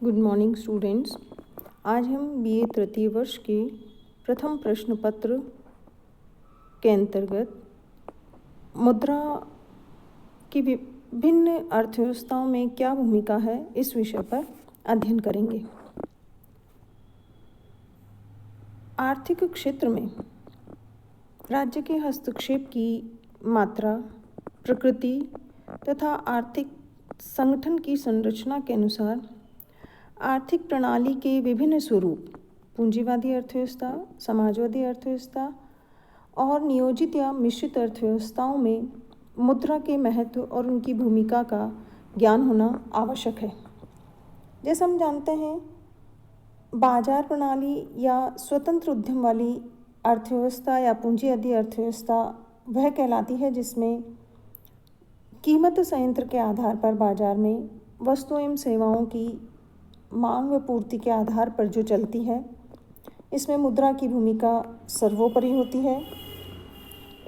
Good morning students. आज हम BA तृतीय वर्ष के प्रथम प्रश्न पत्र के अंतर्गत मुद्रा की विभिन्न अर्थव्यवस्थाओं में क्या भूमिका है इस विषय पर अध्ययन करेंगे। आर्थिक क्षेत्र में राज्य के हस्तक्षेप की मात्रा, प्रकृति तथा आर्थिक संगठन की संरचना के अनुसार आर्थिक प्रणाली के विभिन्न स्वरूप पूंजीवादी अर्थव्यवस्था, समाजवादी अर्थव्यवस्था और नियोजित या मिश्रित अर्थव्यवस्थाओं में मुद्रा के महत्व और उनकी भूमिका का ज्ञान होना आवश्यक है। जैसे हम जानते हैं, बाजार प्रणाली या स्वतंत्र उद्यम वाली अर्थव्यवस्था या पूंजीवादी अर्थव्यवस्था वह कहलाती है जिसमें कीमत संयंत्र के आधार पर बाजार में वस्तुओं एवं सेवाओं की मांग व पूर्ति के आधार पर जो चलती है। इसमें मुद्रा की भूमिका सर्वोपरि होती है।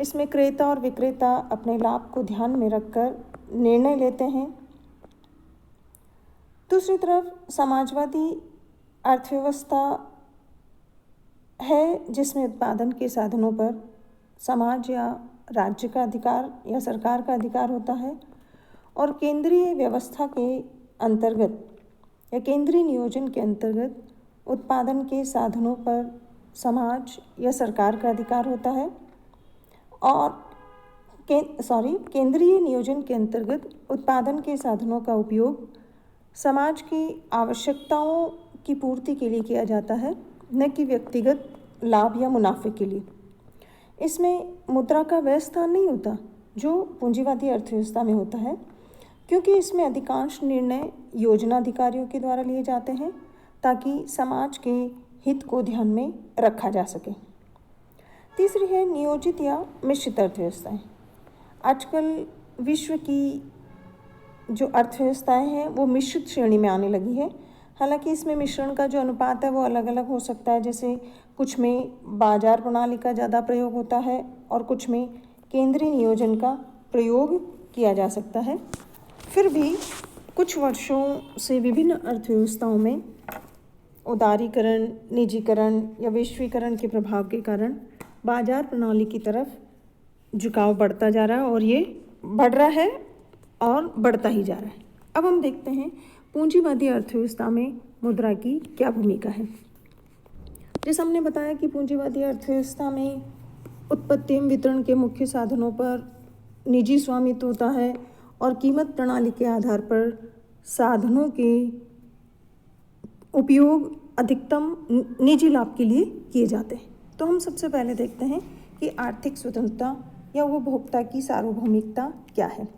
इसमें क्रेता और विक्रेता अपने लाभ को ध्यान में रखकर निर्णय लेते हैं। दूसरी तरफ समाजवादी अर्थव्यवस्था है जिसमें उत्पादन के साधनों पर समाज या राज्य का अधिकार या सरकार का अधिकार होता है और केंद्रीय व्यवस्था के अंतर्गत या केंद्रीय नियोजन के अंतर्गत उत्पादन के साधनों पर समाज या सरकार का अधिकार होता है और केंद्रीय नियोजन के अंतर्गत उत्पादन के साधनों का उपयोग समाज की आवश्यकताओं की पूर्ति के लिए किया जाता है, न कि व्यक्तिगत लाभ या मुनाफे के लिए। इसमें मुद्रा का वह स्थान नहीं होता जो पूंजीवादी अर्थव्यवस्था में होता है, क्योंकि इसमें अधिकांश निर्णय योजना अधिकारियों के द्वारा लिए जाते हैं ताकि समाज के हित को ध्यान में रखा जा सके। तीसरी है नियोजित या मिश्रित अर्थव्यवस्थाएं। आजकल विश्व की जो अर्थव्यवस्थाएं हैं वो मिश्रित श्रेणी में आने लगी है। हालांकि इसमें मिश्रण का जो अनुपात है वो अलग अलग हो सकता है। जैसे कुछ में बाजार प्रणाली का ज़्यादा प्रयोग होता है और कुछ में केंद्रीय नियोजन का प्रयोग किया जा सकता है। फिर भी कुछ वर्षों से विभिन्न अर्थव्यवस्थाओं में उदारीकरण, निजीकरण या वैश्वीकरण के प्रभाव के कारण बाजार प्रणाली की तरफ झुकाव बढ़ता जा रहा है और ये बढ़ रहा है और बढ़ता ही जा रहा है। अब हम देखते हैं पूंजीवादी अर्थव्यवस्था में मुद्रा की क्या भूमिका है। जैसे हमने बताया कि पूंजीवादी अर्थव्यवस्था में उत्पत्ति एवं वितरण के मुख्य साधनों पर निजी स्वामित्व होता है और कीमत प्रणाली के आधार पर साधनों के उपयोग अधिकतम निजी लाभ के लिए किए जाते हैं। तो हम सबसे पहले देखते हैं कि आर्थिक स्वतंत्रता या उपभोक्ता की सार्वभौमिकता क्या है।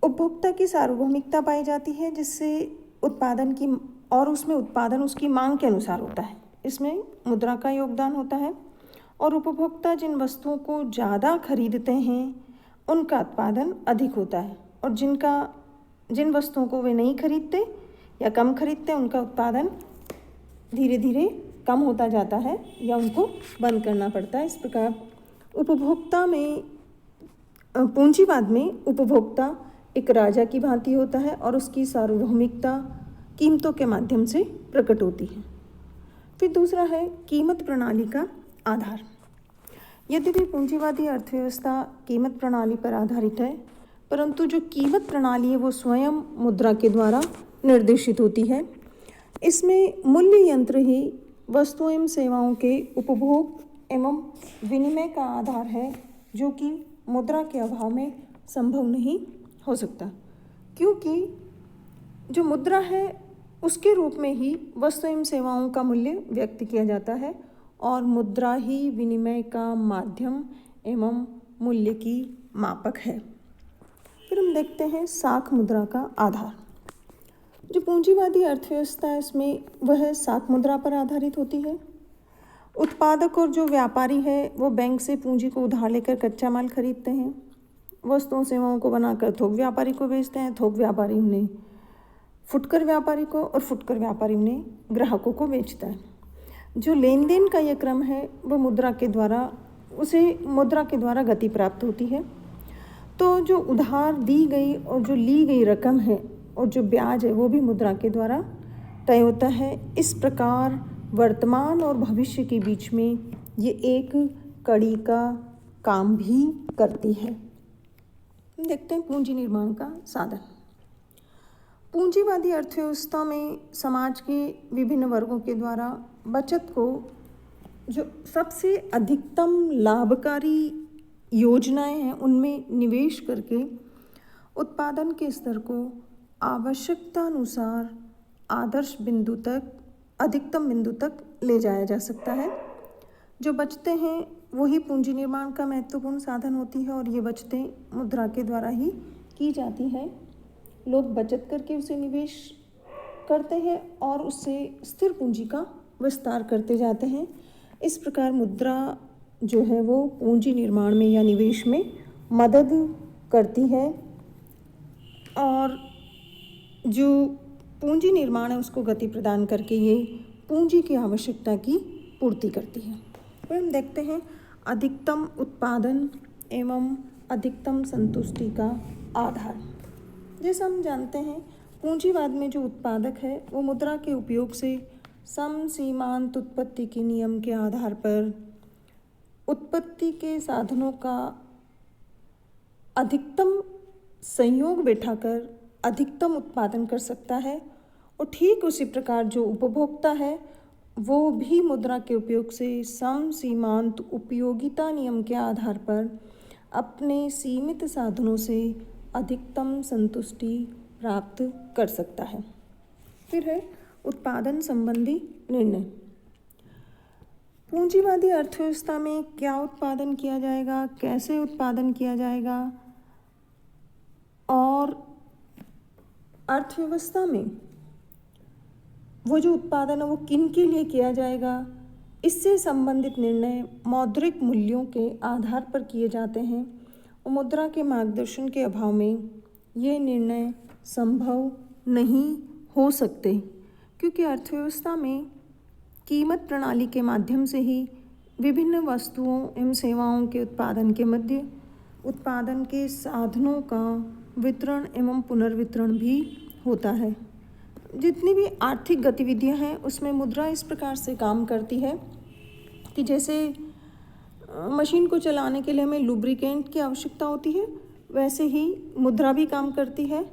उपभोक्ता की सार्वभौमिकता पाई जाती है जिससे उत्पादन की और उसमें उत्पादन उसकी मांग के अनुसार होता है। इसमें मुद्रा का योगदान होता है और उपभोक्ता जिन वस्तुओं को ज़्यादा खरीदते हैं उनका उत्पादन अधिक होता है और जिन वस्तुओं को वे नहीं खरीदते या कम खरीदते उनका उत्पादन धीरे धीरे कम होता जाता है या उनको बंद करना पड़ता है। इस प्रकार पूंजीवाद में उपभोक्ता एक राजा की भांति होता है और उसकी सार्वभौमिकता कीमतों के माध्यम से प्रकट होती है। फिर दूसरा है कीमत प्रणाली का आधार। यद्यपि पूंजीवादी अर्थव्यवस्था कीमत प्रणाली पर आधारित है, परंतु जो कीमत प्रणाली है वो स्वयं मुद्रा के द्वारा निर्देशित होती है। इसमें मूल्य यंत्र ही वस्तुओं एवं सेवाओं के उपभोग एवं विनिमय का आधार है, जो कि मुद्रा के अभाव में संभव नहीं हो सकता, क्योंकि जो मुद्रा है उसके रूप में ही वस्तु एवं सेवाओं का मूल्य व्यक्त किया जाता है और मुद्रा ही विनिमय का माध्यम एवं मूल्य की मापक है। फिर हम देखते हैं साख मुद्रा का आधार। जो पूंजीवादी अर्थव्यवस्था है इसमें वह साख मुद्रा पर आधारित होती है। उत्पादक और जो व्यापारी है वो बैंक से पूंजी को उधार लेकर कच्चा माल खरीदते हैं, वस्तुओं सेवाओं को बनाकर थोक व्यापारी को बेचते हैं, थोक व्यापारी उन्हें फुटकर व्यापारी को और फुटकर व्यापारी उन्हें ग्राहकों को बेचता है। जो लेन देन का यह क्रम है वह मुद्रा के द्वारा गति प्राप्त होती है। तो जो उधार दी गई और जो ली गई रकम है और जो ब्याज है वो भी मुद्रा के द्वारा तय होता है। इस प्रकार वर्तमान और भविष्य के बीच में ये एक कड़ी का काम भी करती है। देखते हैं पूंजी निर्माण का साधन। पूंजीवादी अर्थव्यवस्था में समाज के विभिन्न वर्गों के द्वारा बचत को जो सबसे अधिकतम लाभकारी योजनाएं हैं उनमें निवेश करके उत्पादन के स्तर को आवश्यकता अनुसार आदर्श बिंदु तक, अधिकतम बिंदु तक ले जाया जा सकता है। जो बचतें हैं वही पूंजी निर्माण का महत्वपूर्ण साधन होती है और ये बचतें मुद्रा के द्वारा ही की जाती है। लोग बचत करके उसे निवेश करते हैं और उससे स्थिर पूंजी का विस्तार करते जाते हैं। इस प्रकार मुद्रा जो है वो पूंजी निर्माण में या निवेश में मदद करती है और जो पूंजी निर्माण है उसको गति प्रदान करके ये पूंजी की आवश्यकता की पूर्ति करती है। फिर हम देखते हैं अधिकतम उत्पादन एवं अधिकतम संतुष्टि का आधार। जैसा हम जानते हैं पूंजीवाद में जो उत्पादक है वो मुद्रा के उपयोग से समसीमांत उत्पत्ति के नियम के आधार पर उत्पत्ति के साधनों का अधिकतम संयोग बैठाकर अधिकतम उत्पादन कर सकता है और ठीक उसी प्रकार जो उपभोक्ता है वो भी मुद्रा के उपयोग से समसीमांत उपयोगिता नियम के आधार पर अपने सीमित साधनों से अधिकतम संतुष्टि प्राप्त कर सकता है। फिर है उत्पादन संबंधी निर्णय। पूंजीवादी अर्थव्यवस्था में क्या उत्पादन किया जाएगा, कैसे उत्पादन किया जाएगा और अर्थव्यवस्था में वो जो उत्पादन है वो किन के लिए किया जाएगा, इससे संबंधित निर्णय मौद्रिक मूल्यों के आधार पर किए जाते हैं और मुद्रा के मार्गदर्शन के अभाव में ये निर्णय संभव नहीं हो सकते, क्योंकि अर्थव्यवस्था में कीमत प्रणाली के माध्यम से ही विभिन्न वस्तुओं एवं सेवाओं के उत्पादन के मध्य उत्पादन के साधनों का वितरण एवं पुनर्वितरण भी होता है। जितनी भी आर्थिक गतिविधियां हैं उसमें मुद्रा इस प्रकार से काम करती है कि जैसे मशीन को चलाने के लिए हमें लुब्रिकेंट की आवश्यकता होती है, वैसे ही मुद्रा भी काम करती है।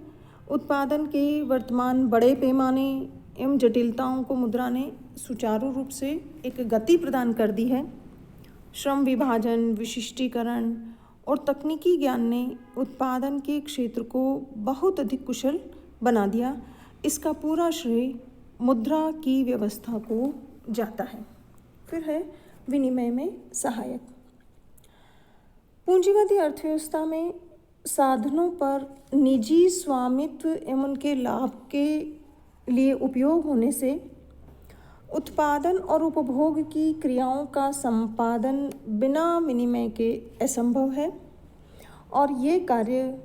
उत्पादन के वर्तमान बड़े पैमाने एवं जटिलताओं को मुद्रा ने सुचारू रूप से एक गति प्रदान कर दी है। श्रम विभाजन, विशिष्टीकरण और तकनीकी ज्ञान ने उत्पादन के क्षेत्र को बहुत अधिक कुशल बना दिया। इसका पूरा श्रेय मुद्रा की व्यवस्था को जाता है। फिर है विनिमय में सहायक। पूंजीवादी अर्थव्यवस्था में साधनों पर निजी स्वामित्व एवं उनके लाभ के लिए उपयोग होने से उत्पादन और उपभोग की क्रियाओं का संपादन बिना विनिमय के असंभव है और ये कार्य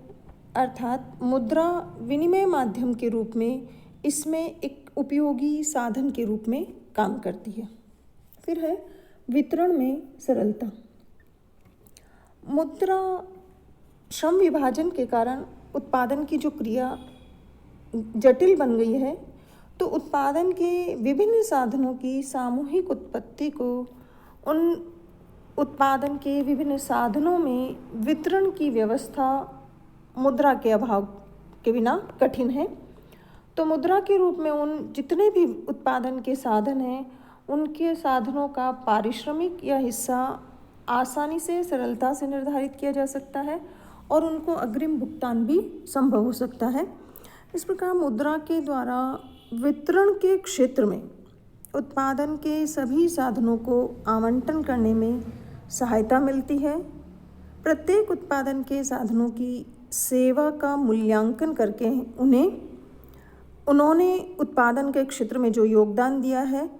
अर्थात मुद्रा विनिमय माध्यम के रूप में इसमें एक उपयोगी साधन के रूप में काम करती है। फिर है वितरण में सरलता। मुद्रा श्रम विभाजन के कारण उत्पादन की जो क्रिया जटिल बन गई है, तो उत्पादन के विभिन्न साधनों की सामूहिक उत्पत्ति को उन उत्पादन के विभिन्न साधनों में वितरण की व्यवस्था मुद्रा के अभाव के बिना कठिन है। तो मुद्रा के रूप में उन जितने भी उत्पादन के साधन हैं उनके साधनों का पारिश्रमिक या हिस्सा आसानी से सरलता से निर्धारित किया जा सकता है और उनको अग्रिम भुगतान भी संभव हो सकता है। इस प्रकार मुद्रा के द्वारा वितरण के क्षेत्र में उत्पादन के सभी साधनों को आवंटन करने में सहायता मिलती है। प्रत्येक उत्पादन के साधनों की सेवा का मूल्यांकन करके उन्होंने उत्पादन के क्षेत्र में जो योगदान दिया है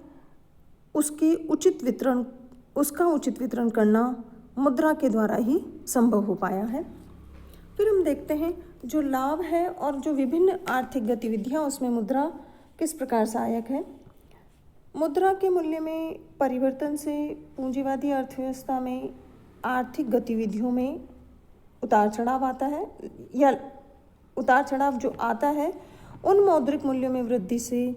उसका उचित वितरण करना मुद्रा के द्वारा ही संभव हो पाया है। फिर हम देखते हैं जो लाभ है और जो विभिन्न आर्थिक गतिविधियां उसमें मुद्रा किस प्रकार सहायक है। मुद्रा के मूल्य में परिवर्तन से पूंजीवादी अर्थव्यवस्था में आर्थिक गतिविधियों में उतार चढ़ाव आता है, या उतार चढ़ाव जो आता है उन मौद्रिक मूल्यों में वृद्धि से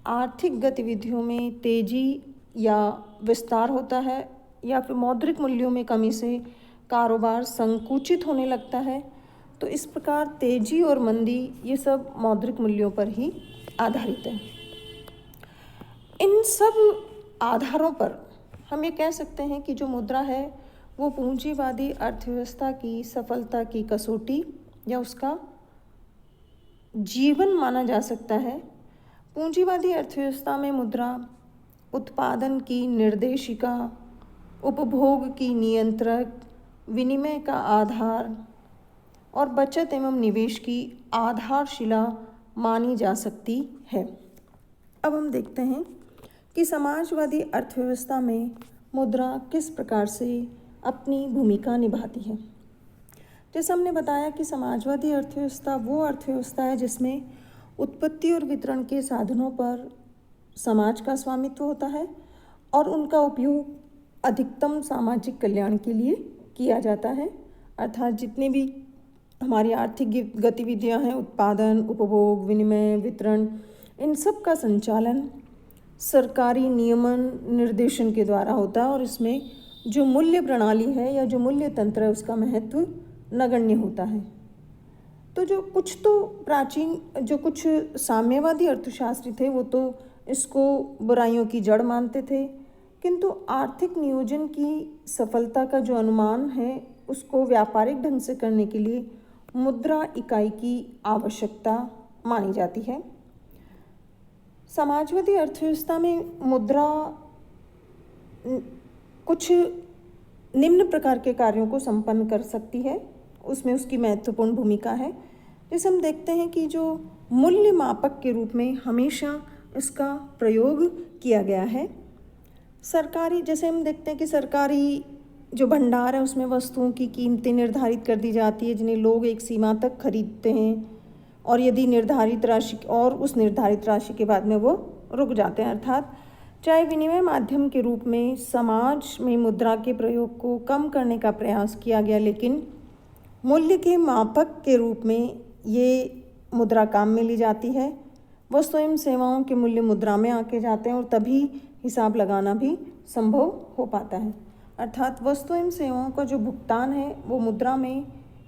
आर्थिक गतिविधियों में तेजी या विस्तार होता है, या फिर मौद्रिक मूल्यों में कमी से कारोबार संकुचित होने लगता है। तो इस प्रकार तेजी और मंदी ये सब मौद्रिक मूल्यों पर ही आधारित है। इन सब आधारों पर हम ये कह सकते हैं कि जो मुद्रा है वो पूंजीवादी अर्थव्यवस्था की सफलता की कसौटी या उसका जीवन माना जा सकता है। पूंजीवादी अर्थव्यवस्था में मुद्रा उत्पादन की निर्देशिका, उपभोग की नियंत्रक, विनिमय का आधार और बचत एवं निवेश की आधारशिला मानी जा सकती है। अब हम देखते हैं कि समाजवादी अर्थव्यवस्था में मुद्रा किस प्रकार से अपनी भूमिका निभाती है। जैसे हमने बताया कि समाजवादी अर्थव्यवस्था वो अर्थव्यवस्था है जिसमें उत्पत्ति और वितरण के साधनों पर समाज का स्वामित्व होता है और उनका उपयोग अधिकतम सामाजिक कल्याण के लिए किया जाता है। अर्थात जितनी भी हमारी आर्थिक गतिविधियां हैं, उत्पादन, उपभोग, विनिमय, वितरण, इन सब का संचालन सरकारी नियमन निर्देशन के द्वारा होता है और इसमें जो मूल्य प्रणाली है या जो मूल्य तंत्र है उसका महत्व नगण्य होता है। तो जो कुछ साम्यवादी अर्थशास्त्री थे वो तो इसको बुराइयों की जड़ मानते थे, किंतु आर्थिक नियोजन की सफलता का जो अनुमान है उसको व्यापारिक ढंग से करने के लिए मुद्रा इकाई की आवश्यकता मानी जाती है। समाजवादी अर्थव्यवस्था में मुद्रा कुछ निम्न प्रकार के कार्यों को संपन्न कर सकती है, उसमें उसकी महत्वपूर्ण भूमिका है। जैसे हम देखते हैं कि जो मूल्य मापक के रूप में हमेशा इसका प्रयोग किया गया है। जैसे हम देखते हैं कि सरकारी जो भंडार है उसमें वस्तुओं की कीमतें निर्धारित कर दी जाती है जिन्हें लोग एक सीमा तक खरीदते हैं और यदि उस निर्धारित राशि के बाद में वो रुक जाते हैं। अर्थात चाहे विनिमय माध्यम के रूप में समाज में मुद्रा के प्रयोग को कम करने का प्रयास किया गया, लेकिन मूल्य के मापक के रूप में ये मुद्रा काम में ली जाती है। वस्तु एवं सेवाओं के मूल्य मुद्रा में आके जाते हैं और तभी हिसाब लगाना भी संभव हो पाता है। अर्थात वस्तु एवं सेवाओं का जो भुगतान है वो मुद्रा में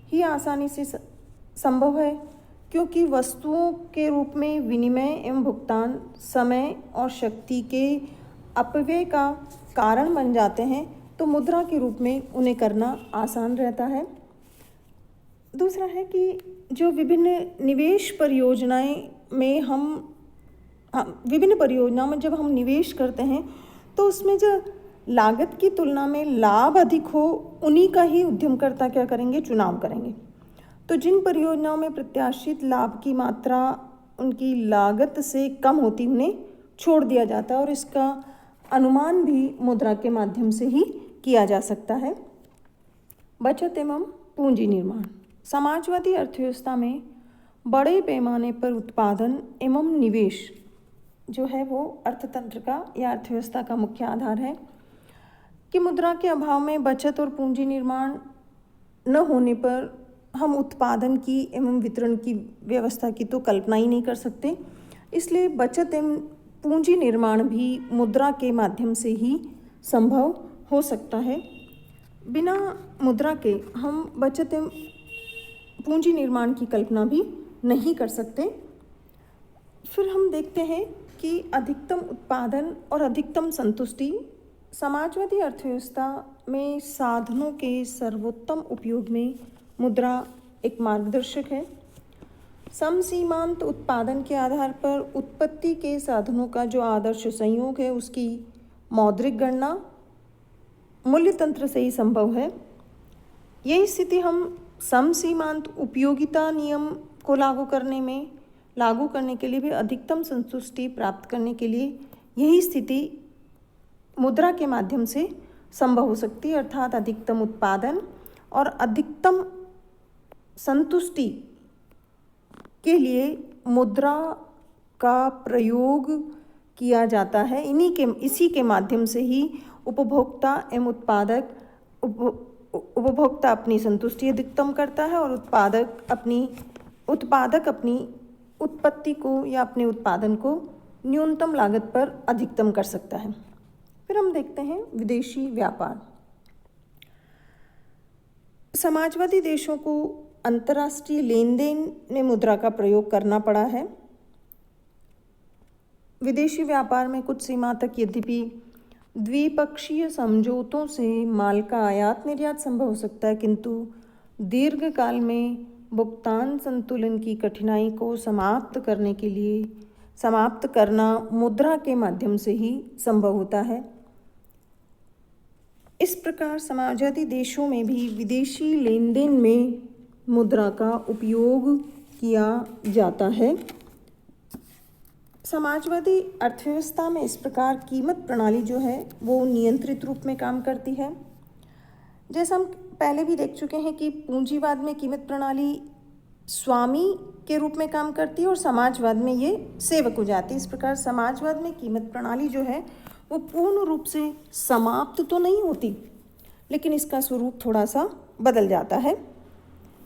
ही आसानी से संभव है, क्योंकि वस्तुओं के रूप में विनिमय एवं भुगतान समय और शक्ति के अपव्यय का कारण बन जाते हैं, तो मुद्रा के रूप में उन्हें करना आसान रहता है। दूसरा है कि जो विभिन्न परियोजनाओं में जब हम निवेश करते हैं तो उसमें जो लागत की तुलना में लाभ अधिक हो उन्हीं का ही उद्यमकर्ता क्या करेंगे, चुनाव करेंगे। तो जिन परियोजनाओं में प्रत्याशित लाभ की मात्रा उनकी लागत से कम होती उन्हें छोड़ दिया जाता है और इसका अनुमान भी मुद्रा के माध्यम से ही किया जा सकता है। बचत एवं पूंजी निर्माण। समाजवादी अर्थव्यवस्था में बड़े पैमाने पर उत्पादन एवं निवेश जो है वो अर्थतंत्र का या अर्थव्यवस्था का मुख्य आधार है कि मुद्रा के अभाव में बचत और पूंजी निर्माण न होने पर हम उत्पादन की एवं वितरण की व्यवस्था की तो कल्पना ही नहीं कर सकते। इसलिए बचत एवं पूंजी निर्माण भी मुद्रा के माध्यम से ही संभव हो सकता है। बिना मुद्रा के हम बचत एवं पूंजी निर्माण की कल्पना भी नहीं कर सकते। फिर हम देखते हैं कि अधिकतम उत्पादन और अधिकतम संतुष्टि। समाजवादी अर्थव्यवस्था में साधनों के सर्वोत्तम उपयोग में मुद्रा एक मार्गदर्शक है। समसीमांत उत्पादन के आधार पर उत्पत्ति के साधनों का जो आदर्श संयोग है उसकी मौद्रिक गणना मूल्य तंत्र से ही संभव है। यही स्थिति हम समसीमांत उपयोगिता नियम को लागू करने के लिए भी अधिकतम संतुष्टि प्राप्त करने के लिए यही स्थिति मुद्रा के माध्यम से संभव हो सकती है। अर्थात अधिकतम उत्पादन और अधिकतम संतुष्टि के लिए मुद्रा का प्रयोग किया जाता है। इसी के माध्यम से ही उपभोक्ता अपनी संतुष्टि अधिकतम करता है और उत्पादक अपनी उत्पत्ति को या अपने उत्पादन को न्यूनतम लागत पर अधिकतम कर सकता है। फिर हम देखते हैं विदेशी व्यापार। समाजवादी देशों को अंतर्राष्ट्रीय लेन देन में मुद्रा का प्रयोग करना पड़ा है। विदेशी व्यापार में कुछ सीमा तक यद्यपि द्विपक्षीय समझौतों से माल का आयात निर्यात संभव हो सकता है, किंतु दीर्घकाल में भुगतान संतुलन की कठिनाई को समाप्त करना मुद्रा के माध्यम से ही संभव होता है। इस प्रकार समाजवादी देशों में भी विदेशी लेन देन में मुद्रा का उपयोग किया जाता है। समाजवादी अर्थव्यवस्था में इस प्रकार कीमत प्रणाली जो है वो नियंत्रित रूप में काम करती है। जैसा हम पहले भी देख चुके हैं कि पूंजीवाद में कीमत प्रणाली स्वामी के रूप में काम करती है और समाजवाद में ये सेवक हो जाती है। इस प्रकार समाजवाद में कीमत प्रणाली जो है वो पूर्ण रूप से समाप्त तो नहीं होती, लेकिन इसका स्वरूप थोड़ा सा बदल जाता है।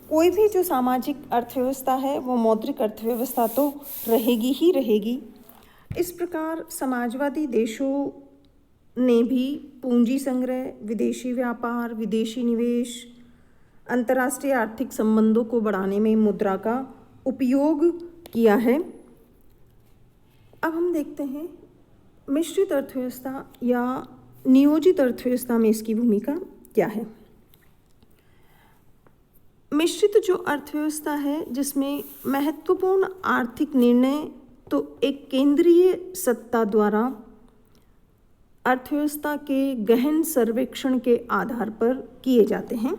कोई भी जो सामाजिक अर्थव्यवस्था है वो मौद्रिक अर्थव्यवस्था तो रहेगी ही रहेगी। इस प्रकार समाजवादी देशों ने भी पूंजी संग्रह, विदेशी व्यापार, विदेशी निवेश, अंतर्राष्ट्रीय आर्थिक संबंधों को बढ़ाने में मुद्रा का उपयोग किया है। अब हम देखते हैं मिश्रित अर्थव्यवस्था या नियोजित अर्थव्यवस्था में इसकी भूमिका क्या है। मिश्रित जो अर्थव्यवस्था है जिसमें महत्वपूर्ण आर्थिक निर्णय तो एक केंद्रीय सत्ता द्वारा अर्थव्यवस्था के गहन सर्वेक्षण के आधार पर किए जाते हैं।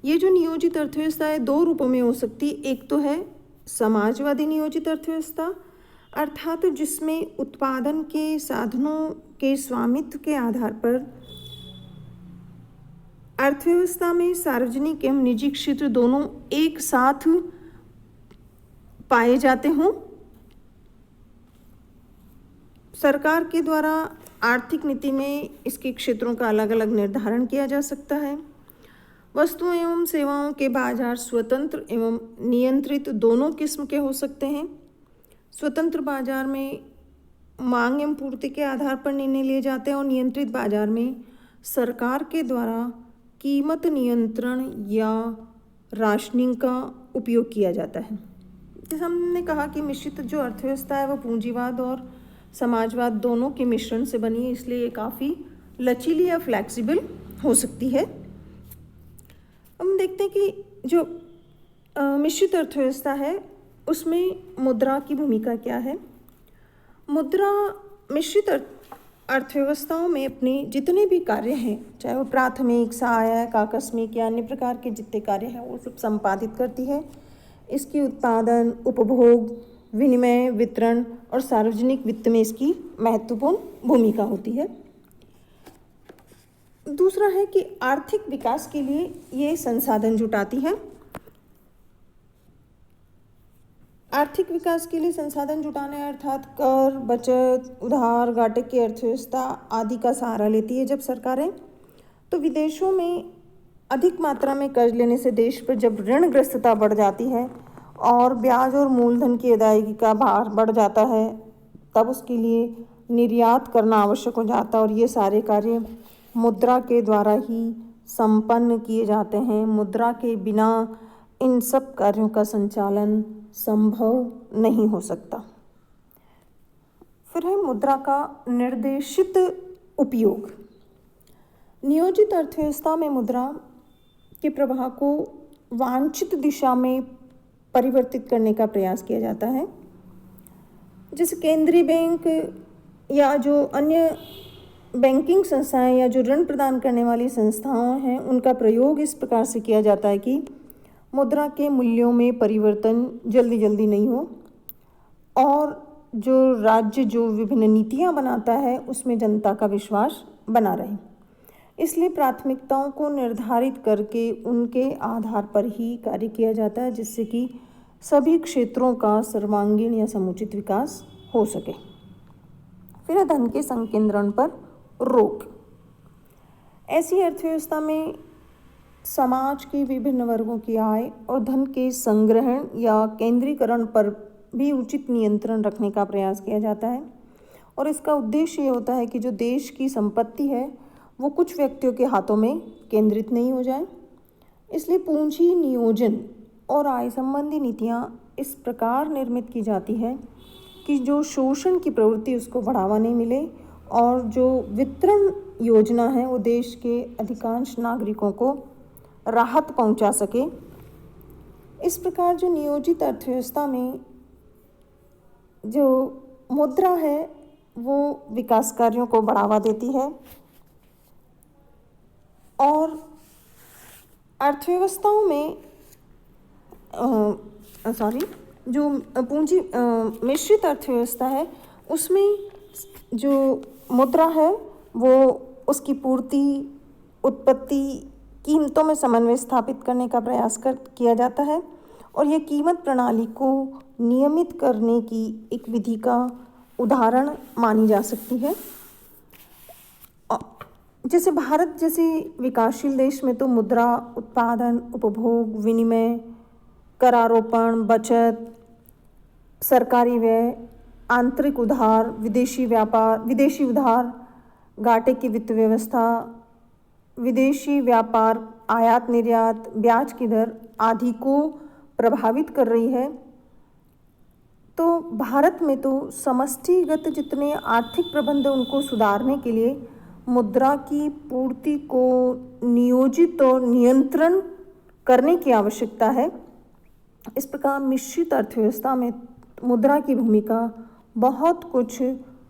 ये जो नियोजित अर्थव्यवस्था है दो रूपों में हो सकती है। एक तो है समाजवादी नियोजित अर्थव्यवस्था, अर्थात जिसमें उत्पादन के साधनों के स्वामित्व के आधार पर अर्थव्यवस्था में सार्वजनिक एवं निजी क्षेत्र दोनों एक साथ पाए जाते हों। सरकार के द्वारा आर्थिक नीति में इसके क्षेत्रों का अलग अलग निर्धारण किया जा सकता है। वस्तुओं एवं सेवाओं के बाजार स्वतंत्र एवं नियंत्रित दोनों किस्म के हो सकते हैं। स्वतंत्र बाजार में मांग एवं पूर्ति के आधार पर निर्णय लिए जाते हैं और नियंत्रित बाजार में सरकार के द्वारा कीमत नियंत्रण या राशनिंग का उपयोग किया जाता है। जैसे हमने कहा कि मिश्रित जो अर्थव्यवस्था है वो पूंजीवाद और समाजवाद दोनों के मिश्रण से बनी है, इसलिए ये काफ़ी लचीली या फ्लैक्सिबल हो सकती है। हम देखते हैं कि जो मिश्रित अर्थव्यवस्था है उसमें मुद्रा की भूमिका क्या है। मुद्रा मिश्रित अर्थव्यवस्थाओं में अपने जितने भी कार्य हैं, चाहे वो प्राथमिक, सहायक, आकस्मिक या अन्य प्रकार के जितने कार्य हैं वो सब संपादित करती है। इसकी उत्पादन, उपभोग, विनिमय, वितरण और सार्वजनिक वित्त में इसकी महत्वपूर्ण भूमिका होती है। दूसरा है कि आर्थिक विकास के लिए ये संसाधन जुटाती है। आर्थिक विकास के लिए संसाधन जुटाने अर्थात कर, बचत, उधार, घाटे की अर्थव्यवस्था आदि का सहारा लेती है। जब सरकारें तो विदेशों में अधिक मात्रा में कर्ज लेने से देश पर जब ऋणग्रस्तता बढ़ जाती है और ब्याज और मूलधन की अदायगी का भार बढ़ जाता है, तब उसके लिए निर्यात करना आवश्यक हो जाता है और ये सारे कार्य मुद्रा के द्वारा ही संपन्न किए जाते हैं। मुद्रा के बिना इन सब कार्यों का संचालन संभव नहीं हो सकता। फिर है मुद्रा का निर्देशित उपयोग। नियोजित अर्थव्यवस्था में मुद्रा के प्रवाह को वांछित दिशा में परिवर्तित करने का प्रयास किया जाता है। जैसे केंद्रीय बैंक या जो अन्य बैंकिंग संस्थाएं या जो ऋण प्रदान करने वाली संस्थाएं हैं उनका प्रयोग इस प्रकार से किया जाता है कि मुद्रा के मूल्यों में परिवर्तन जल्दी जल्दी नहीं हो और जो राज्य जो विभिन्न नीतियां बनाता है उसमें जनता का विश्वास बना रहे। इसलिए प्राथमिकताओं को निर्धारित करके उनके आधार पर ही कार्य किया जाता है जिससे कि सभी क्षेत्रों का सर्वांगीण या समुचित विकास हो सके। फिर धन के संकेंद्रण पर रोक। ऐसी अर्थव्यवस्था में समाज के विभिन्न वर्गों की आय और धन के संग्रहण या केंद्रीकरण पर भी उचित नियंत्रण रखने का प्रयास किया जाता है। और इसका उद्देश्य ये होता है कि जो देश की संपत्ति है वो कुछ व्यक्तियों के हाथों में केंद्रित नहीं हो जाए। इसलिए पूंजी नियोजन और आय संबंधी नीतियाँ इस प्रकार निर्मित की जाती है कि जो शोषण की प्रवृत्ति उसको बढ़ावा नहीं मिले और जो वितरण योजना है वो देश के अधिकांश नागरिकों को राहत पहुंचा सके। इस प्रकार जो नियोजित अर्थव्यवस्था में जो मुद्रा है वो विकास कार्यों को बढ़ावा देती है और अर्थव्यवस्थाओं में जो पूंजी मिश्रित अर्थव्यवस्था है उसमें जो मुद्रा है वो उसकी पूर्ति, उत्पत्ति, कीमतों में समन्वय स्थापित करने का प्रयास किया जाता है और यह कीमत प्रणाली को नियमित करने की एक विधि का उदाहरण मानी जा सकती है। जैसे भारत जैसे विकासशील देश में तो मुद्रा उत्पादन, उपभोग, विनिमय, करारोपण, बचत, सरकारी व्यय, आंतरिक उधार, विदेशी उधार, घाटे की वित्त व्यवस्था, विदेशी व्यापार, आयात निर्यात, ब्याज की दर आदि को प्रभावित कर रही है। तो भारत में तो समष्टिगत जितने आर्थिक प्रबंध उनको सुधारने के लिए मुद्रा की पूर्ति को नियोजित और नियंत्रण करने की आवश्यकता है। इस प्रकार मिश्रित अर्थव्यवस्था में मुद्रा की भूमिका बहुत कुछ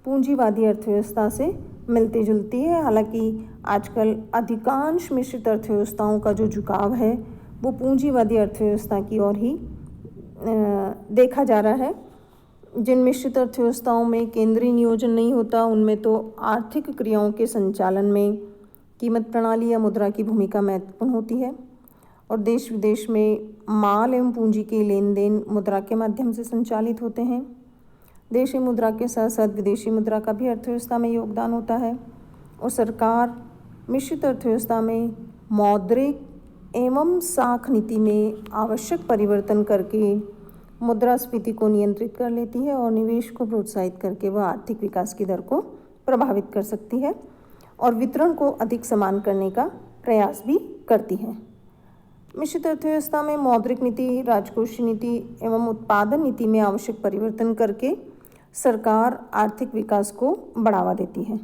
पूंजीवादी अर्थव्यवस्था से मिलती जुलती है। हालांकि आजकल अधिकांश मिश्रित अर्थव्यवस्थाओं का जो झुकाव है वो पूंजीवादी अर्थव्यवस्था की ओर ही देखा जा रहा है। जिन मिश्रित अर्थव्यवस्थाओं में केंद्रीय नियोजन नहीं होता उनमें तो आर्थिक क्रियाओं के संचालन में कीमत प्रणाली या मुद्रा की भूमिका महत्वपूर्ण होती है और देश विदेश में माल एवं पूंजी के लेन देन मुद्रा के माध्यम से संचालित होते हैं। देशी मुद्रा के साथ साथ विदेशी मुद्रा का भी अर्थव्यवस्था में योगदान होता है और सरकार मिश्रित अर्थव्यवस्था में मौद्रिक एवं साख नीति में आवश्यक परिवर्तन करके मुद्रास्फीति को नियंत्रित कर लेती है और निवेश को प्रोत्साहित करके वह आर्थिक विकास की दर को प्रभावित कर सकती है और वितरण को अधिक समान करने का प्रयास भी करती है। मिश्रित अर्थव्यवस्था में मौद्रिक नीति, राजकोषीय नीति एवं उत्पादन नीति में आवश्यक परिवर्तन करके सरकार आर्थिक विकास को बढ़ावा देती है।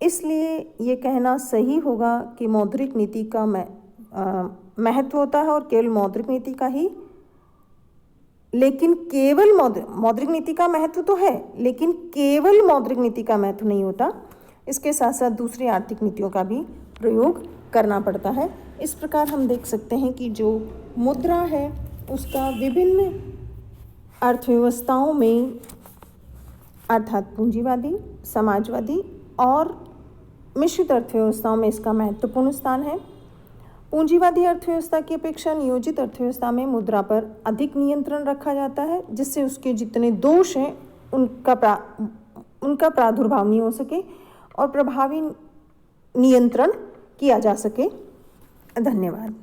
इसलिए ये कहना सही होगा कि मौद्रिक नीति का महत्व होता है और केवल मौद्रिक नीति का ही, लेकिन केवल मौद्रिक नीति का महत्व तो है लेकिन केवल मौद्रिक नीति का महत्व नहीं होता। इसके साथ साथ दूसरी आर्थिक नीतियों का भी प्रयोग करना पड़ता है। इस प्रकार हम देख सकते हैं कि जो मुद्रा है उसका विभिन्न अर्थव्यवस्थाओं में अर्थात पूंजीवादी, समाजवादी और मिश्रित अर्थव्यवस्थाओं में इसका महत्वपूर्ण स्थान है। पूंजीवादी अर्थव्यवस्था की अपेक्षा नियोजित अर्थव्यवस्था में मुद्रा पर अधिक नियंत्रण रखा जाता है जिससे उसके जितने दोष हैं उनका प्रादुर्भाव नहीं हो सके और प्रभावी नियंत्रण किया जा सके। धन्यवाद।